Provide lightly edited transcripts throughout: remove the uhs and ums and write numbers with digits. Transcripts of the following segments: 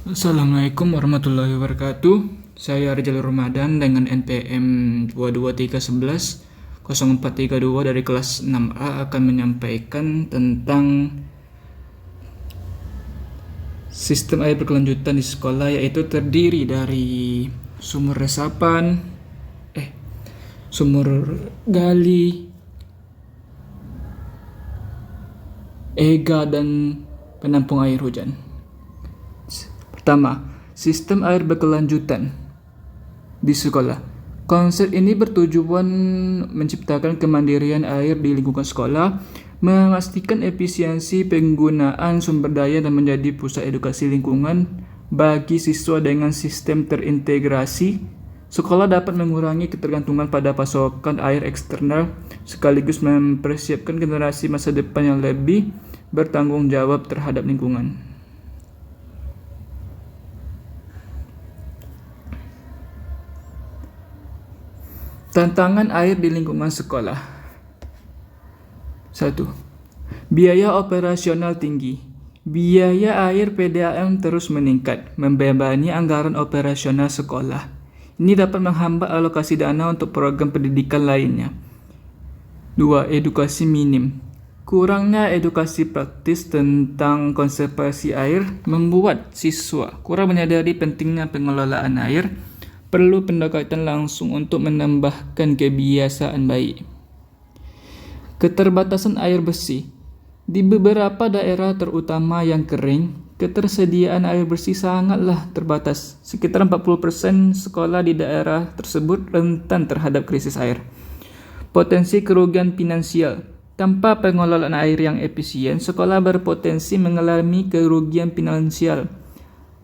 Assalamualaikum warahmatullahi wabarakatuh. Saya Rizal Ramadan dengan NPM 22311 0432 dari kelas 6A akan menyampaikan tentang sistem air berkelanjutan di sekolah, yaitu terdiri dari sumur resapan, sumur gali, ega, dan penampung air hujan. Pertama, sistem air berkelanjutan di sekolah. Konsep ini bertujuan menciptakan kemandirian air di lingkungan sekolah, memastikan efisiensi penggunaan sumber daya dan menjadi pusat edukasi lingkungan bagi siswa. Dengan sistem terintegrasi, sekolah dapat mengurangi ketergantungan pada pasokan air eksternal sekaligus mempersiapkan generasi masa depan yang lebih bertanggung jawab terhadap lingkungan. Tantangan air di lingkungan sekolah. 1. Biaya operasional tinggi. Biaya air PDAM terus meningkat, membebani anggaran operasional sekolah. Ini dapat menghambat alokasi dana untuk program pendidikan lainnya. 2. Edukasi minim. Kurangnya edukasi praktis tentang konservasi air membuat siswa kurang menyadari pentingnya pengelolaan air. Perlu pendekatan langsung untuk menambahkan kebiasaan baik. Keterbatasan air bersih. Di beberapa daerah terutama yang kering, ketersediaan air bersih sangatlah terbatas. Sekitar 40% sekolah di daerah tersebut rentan terhadap krisis air. Potensi kerugian finansial. Tanpa pengelolaan air yang efisien, sekolah berpotensi mengalami kerugian finansial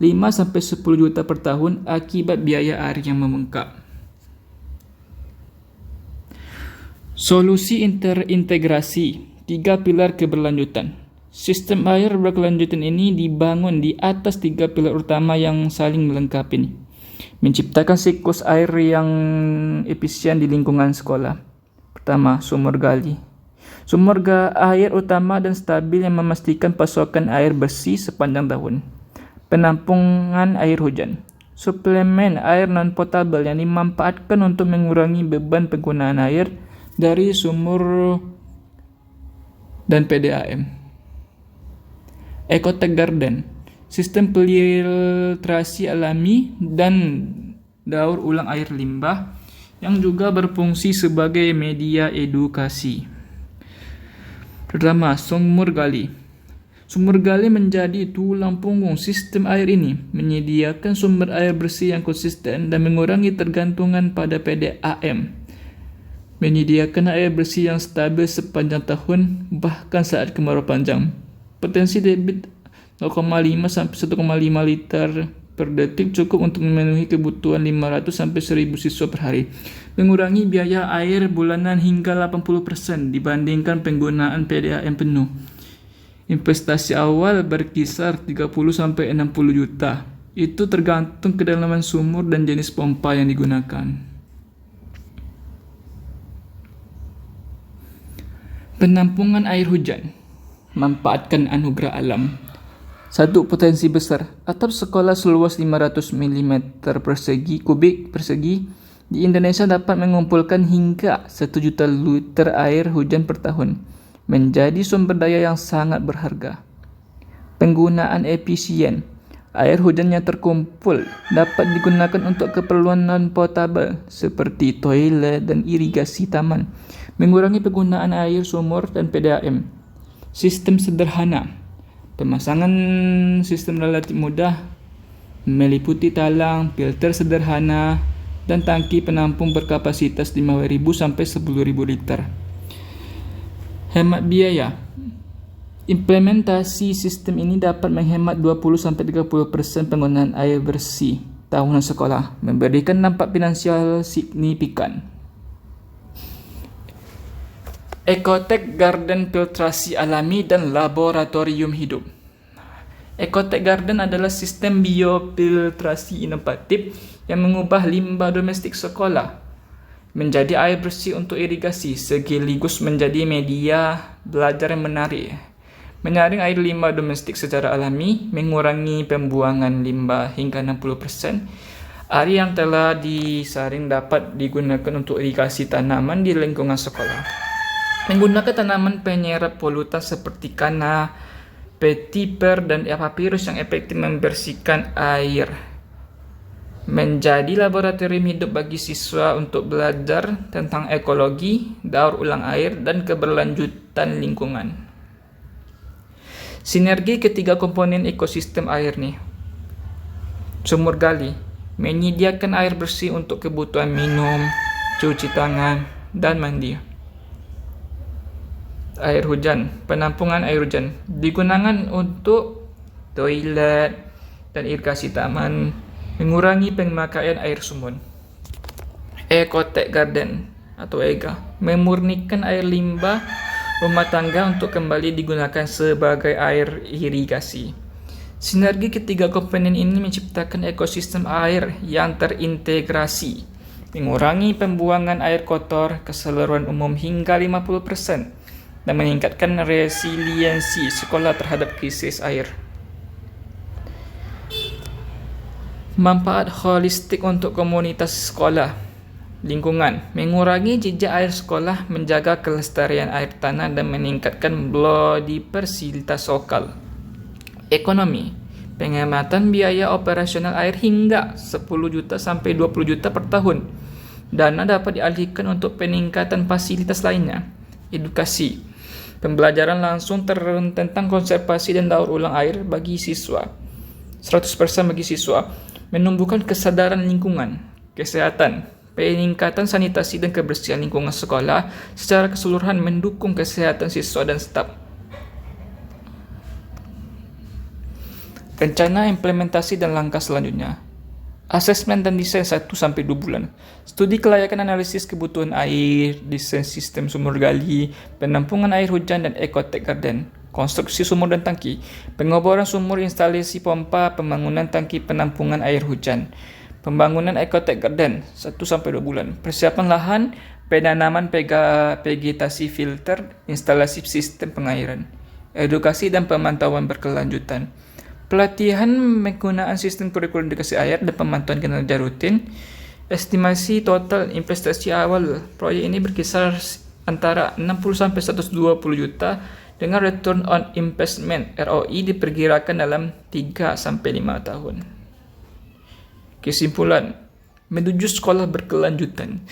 5-10 juta per tahun akibat biaya air yang membengkak. Solusi terintegrasi. 3 pilar keberlanjutan. Sistem air berkelanjutan ini dibangun di atas 3 pilar utama yang saling melengkapi, menciptakan siklus air yang efisien di lingkungan sekolah. Pertama, sumur gali. Sumur air utama dan stabil yang memastikan pasokan air bersih sepanjang tahun. Penampungan air hujan. Suplemen air non-potable yang dimanfaatkan untuk mengurangi beban penggunaan air dari sumur dan PDAM. Ecotech Garden. Sistem filtrasi alami dan daur ulang air limbah yang juga berfungsi sebagai media edukasi. Pertama, sumur gali. Sumur gali menjadi tulang punggung sistem air ini, menyediakan sumber air bersih yang konsisten dan mengurangi tergantungan pada PDAM. Menyediakan air bersih yang stabil sepanjang tahun, bahkan saat kemarau panjang. Potensi debit 0,5 sampai 1,5 liter per detik cukup untuk memenuhi kebutuhan 500 sampai 1000 siswa per hari. Mengurangi biaya air bulanan hingga 80% dibandingkan penggunaan PDAM penuh. Investasi awal berkisar 30-60 juta. Itu tergantung kedalaman sumur dan jenis pompa yang digunakan. Penampungan air hujan. Manfaatkan anugerah alam. 1. Potensi besar. Atap sekolah seluas 500 mm kubik persegi di Indonesia dapat mengumpulkan hingga 1 juta liter air hujan per tahun. Menjadi sumber daya yang sangat berharga. Penggunaan efisien. Air hujan yang terkumpul dapat digunakan untuk keperluan non-potable seperti toilet dan irigasi taman, mengurangi penggunaan air sumur dan PDAM. Sistem sederhana. Pemasangan sistem relatif mudah, meliputi talang, filter sederhana, dan tangki penampung berkapasitas 5.000 sampai 10.000 liter. Hemat biaya. Implementasi sistem ini dapat menghemat 20-30% penggunaan air bersih tahunan sekolah, memberikan dampak finansial signifikan. Ecotech Garden filtrasi alami dan laboratorium hidup. Ecotech Garden adalah sistem biofiltrasi inovatif yang mengubah limbah domestik sekolah menjadi air bersih untuk irigasi, sekaligus menjadi media belajar yang menarik. Menyaring air limbah domestik secara alami, mengurangi pembuangan limbah hingga 60%. Air yang telah disaring dapat digunakan untuk irigasi tanaman di lingkungan sekolah. Menggunakan tanaman penyerap polutan seperti kana, vetiver, dan papyrus yang efektif membersihkan air. Menjadi laboratorium hidup bagi siswa untuk belajar tentang ekologi, daur ulang air, dan keberlanjutan lingkungan. Sinergi ketiga komponen ekosistem air nih. Sumur gali menyediakan air bersih untuk kebutuhan minum, cuci tangan, dan mandi. Air hujan, penampungan air hujan digunakan untuk toilet dan irigasi taman, mengurangi pemakaian air sumur. Ecotech Garden atau EGA memurnikan air limbah rumah tangga untuk kembali digunakan sebagai air irigasi. Sinergi ketiga komponen ini menciptakan ekosistem air yang terintegrasi, mengurangi pembuangan air kotor keseluruhan umum hingga 50% dan meningkatkan resiliensi sekolah terhadap krisis air. Manfaat holistik untuk komunitas sekolah. Lingkungan, mengurangi jejak air sekolah, menjaga kelestarian air tanah, dan meningkatkan biodiversitas lokal. Ekonomi, penghematan biaya operasional air hingga 10 juta sampai 20 juta per tahun. Dana dapat dialihkan untuk peningkatan fasilitas lainnya. Edukasi, pembelajaran langsung tentang konservasi dan daur ulang air bagi siswa. 100% bagi siswa, menumbuhkan kesadaran lingkungan, kesehatan, peningkatan sanitasi dan kebersihan lingkungan sekolah secara keseluruhan, mendukung kesehatan siswa dan staf. Rencana implementasi dan langkah selanjutnya. Asesmen dan desain 1-2 bulan. Studi kelayakan analisis kebutuhan air, desain sistem sumur gali, penampungan air hujan, dan ecotech garden. Konstruksi sumur dan tangki, pengeboran sumur, instalasi pompa, pembangunan tangki penampungan air hujan. Pembangunan ecotech garden 1-2 bulan. Persiapan lahan, penanaman vegetasi filter, instalasi sistem pengairan. Edukasi dan pemantauan berkelanjutan. Pelatihan penggunaan sistem kurikulum edukasi air dan pemantauan kinerja rutin. Estimasi total investasi awal proyek ini berkisar antara 60 sampai 120 juta dengan return on investment ROI diperkirakan dalam 3 sampai 5 tahun. Kesimpulan, menuju sekolah berkelanjutan.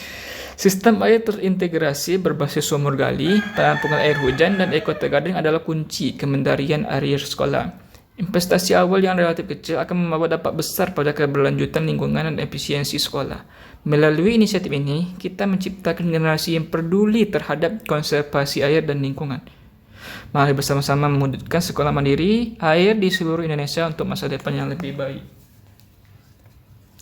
Sistem air terintegrasi berbasis sumur gali, penampungan air hujan, dan ecotech garden adalah kunci kemandirian air sekolah. Investasi awal yang relatif kecil akan membawa dampak besar pada keberlanjutan lingkungan dan efisiensi sekolah. Melalui inisiatif ini, kita menciptakan generasi yang peduli terhadap konservasi air dan lingkungan. Mari bersama-sama mewujudkan sekolah mandiri air di seluruh Indonesia untuk masa depan yang lebih baik.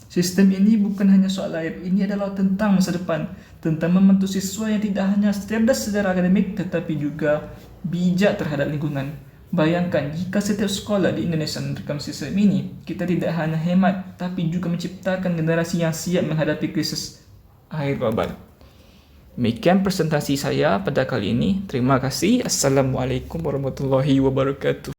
Sistem ini bukan hanya soal air, ini adalah tentang masa depan, tentang membentuk siswa yang tidak hanya cerdas secara akademik, tetapi juga bijak terhadap lingkungan. Bayangkan jika setiap sekolah di Indonesia menerapkan sistem ini, kita tidak hanya hemat, tapi juga menciptakan generasi yang siap menghadapi krisis air global. Demikian presentasi saya pada kali ini. Terima kasih. Assalamualaikum warahmatullahi wabarakatuh.